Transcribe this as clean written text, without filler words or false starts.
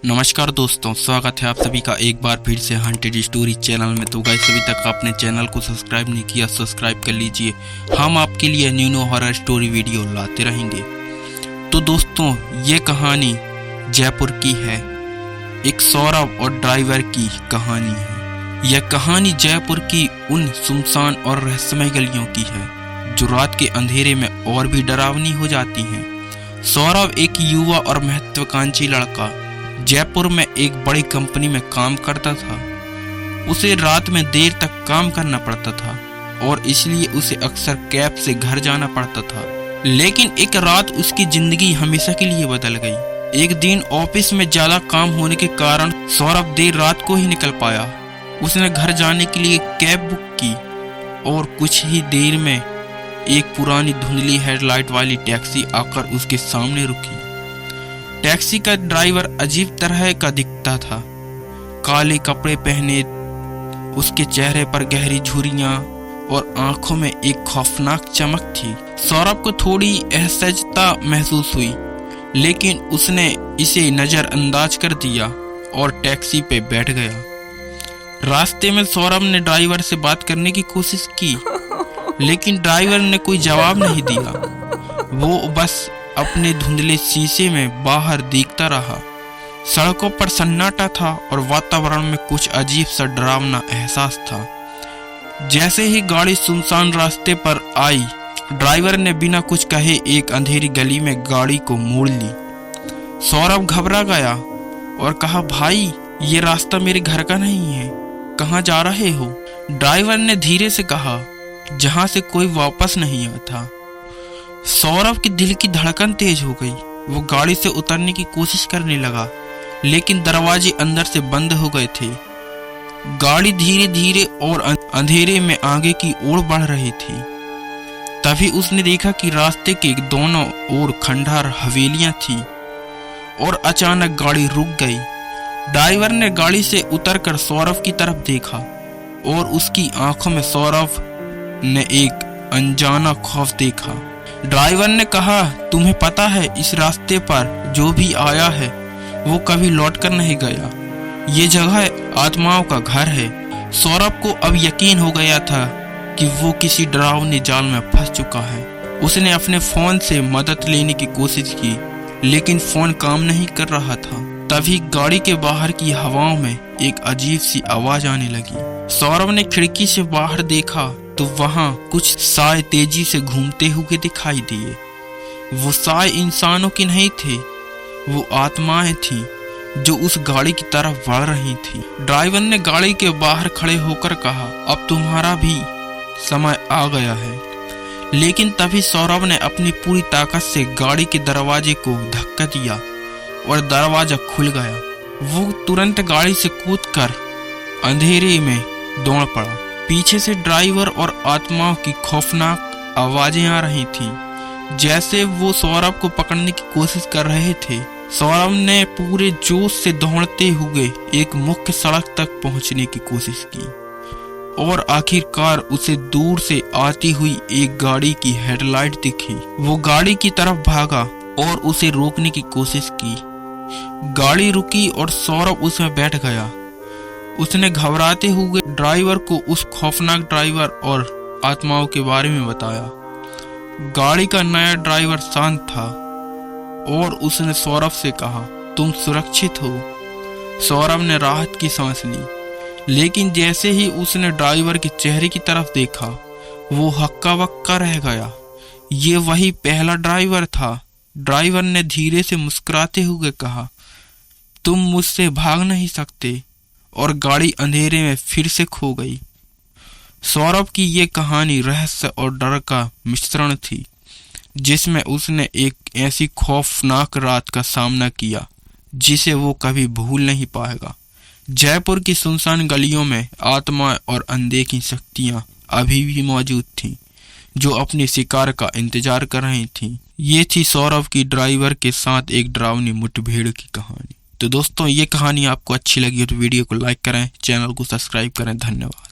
नमस्कार दोस्तों, स्वागत है आप सभी का एक बार फिर से हंटेड स्टोरी चैनल में। तो गाइस, अभी तक आपने चैनल को सब्सक्राइब नहीं किया, सब्सक्राइब कर लीजिए। हम आपके लिए न्यू हॉरर स्टोरी वीडियो लाते रहेंगे। तो दोस्तों, ये कहानी जयपुर की है। एक सौरभ और ड्राइवर की कहानी है। यह कहानी जयपुर की उन सुनसान और रहस्यमय गलियों की है जो रात के अंधेरे में और भी डरावनी हो जाती हैं। सौरभ एक युवा और महत्वाकांक्षी लड़का जयपुर में एक बड़ी कंपनी में काम करता था। उसे रात में देर तक काम करना पड़ता था और इसलिए उसे अक्सर कैब से घर जाना पड़ता था। लेकिन एक रात उसकी जिंदगी हमेशा के लिए बदल गई। एक दिन ऑफिस में ज्यादा काम होने के कारण सौरभ देर रात को ही निकल पाया। उसने घर जाने के लिए कैब बुक की और कुछ ही देर में एक पुरानी धुंधली हेडलाइट वाली टैक्सी आकर उसके सामने रुकी। टैक्सी का ड्राइवर अजीब तरह का दिखता था। काले कपड़े पहने, उसके चेहरे पर गहरी झुर्रियां और आंखों में एक खौफनाक चमक थी। सौरभ को थोड़ी असहजता महसूस हुई, लेकिन उसने इसे नजरअंदाज कर दिया और टैक्सी पे बैठ गया। रास्ते में सौरभ ने ड्राइवर से बात करने की कोशिश की, लेकिन ड्राइवर ने कोई जवाब नहीं दिया। वो बस अपने धुंधले शीशे में बाहर देखता रहा। सड़कों पर सन्नाटा था और वातावरण में कुछ अजीब सा डरावना एहसास था। जैसे ही गाड़ी सुनसान रास्ते पर आई, ड्राइवर ने बिना कुछ कहे एक अंधेरी गली में गाड़ी को मोड़ ली। सौरभ घबरा गया और कहा, भाई, ये रास्ता मेरे घर का नहीं है, कहाँ जा रहे हो? ड्राइवर ने धीरे से कहा, जहाँ से कोई वापस नहीं आता। सौरभ के दिल की धड़कन तेज हो गई। वो गाड़ी से उतरने की कोशिश करने लगा, लेकिन दरवाजे अंदर से बंद हो गए थे। गाड़ी धीरे धीरे और अंधेरे में आगे की ओर बढ़ रही थी। तभी उसने देखा कि रास्ते के दोनों ओर खंडहर हवेलियां थी और अचानक गाड़ी रुक गई। ड्राइवर ने गाड़ी से उतरकर सौरभ की तरफ देखा और उसकी आंखों में सौरभ ने एक अनजाना खौफ देखा। ड्राइवर ने कहा, तुम्हें पता है, इस रास्ते पर जो भी आया है वो कभी लौटकर नहीं गया। ये जगह आत्माओं का घर है। सौरभ को अब यकीन हो गया था कि वो किसी डरावने जाल में फंस चुका है। उसने अपने फोन से मदद लेने की कोशिश की, लेकिन फोन काम नहीं कर रहा था। तभी गाड़ी के बाहर की हवाओं में एक अजीब सी आवाज आने लगी। सौरभ ने खिड़की से बाहर देखा तो वहां कुछ साए तेजी से घूमते हुए दिखाई दिए। वो साए इंसानों की नहीं थे, वो आत्माएं थीं जो उस गाड़ी की तरफ बढ़ रही थी। ड्राइवर ने गाड़ी के बाहर खड़े होकर कहा, अब तुम्हारा भी समय आ गया है। लेकिन तभी सौरभ ने अपनी पूरी ताकत से गाड़ी के दरवाजे को धक्का दिया और दरवाजा खुल गया। वो तुरंत गाड़ी से कूदकर अंधेरे में दौड़ पड़ा। पीछे से ड्राइवर और आत्माओं की खौफनाक आवाजें आ रही थीं, जैसे वो सौरभ को पकड़ने की कोशिश कर रहे थे। सौरभ ने पूरे जोश से दौड़ते हुए एक मुख्य सड़क तक पहुंचने की कोशिश की और आखिरकार उसे दूर से आती हुई एक गाड़ी की हेडलाइट दिखी। वो गाड़ी की तरफ भागा और उसे रोकने की कोशिश की। गाड़ी रुकी और सौरभ उसमें बैठ गया। उसने घबराते हुए ड्राइवर को उस खौफनाक ड्राइवर और आत्माओं के बारे में बताया। गाड़ी का नया ड्राइवर शांत था और उसने सौरभ से कहा, तुम सुरक्षित हो। सौरभ ने राहत की सांस ली, लेकिन जैसे ही उसने ड्राइवर के चेहरे की तरफ देखा, वो हक्का बक्का रह गया। ये वही पहला ड्राइवर था। ड्राइवर ने धीरे से मुस्कुराते हुए कहा, तुम मुझसे भाग नहीं सकते, और गाड़ी अंधेरे में फिर से खो गई। सौरभ की ये कहानी रहस्य और डर का मिश्रण थी, जिसमें उसने एक ऐसी खौफनाक रात का सामना किया जिसे वो कभी भूल नहीं पाएगा। जयपुर की सुनसान गलियों में आत्मा और अनदेखी शक्तियां अभी भी मौजूद थीं, जो अपने शिकार का इंतजार कर रही थीं। ये थी सौरभ की ड्राइवर के साथ एक डरावनी मुठभेड़ की कहानी। तो दोस्तों, ये कहानी आपको अच्छी लगी हो तो वीडियो को लाइक करें, चैनल को सब्सक्राइब करें। धन्यवाद।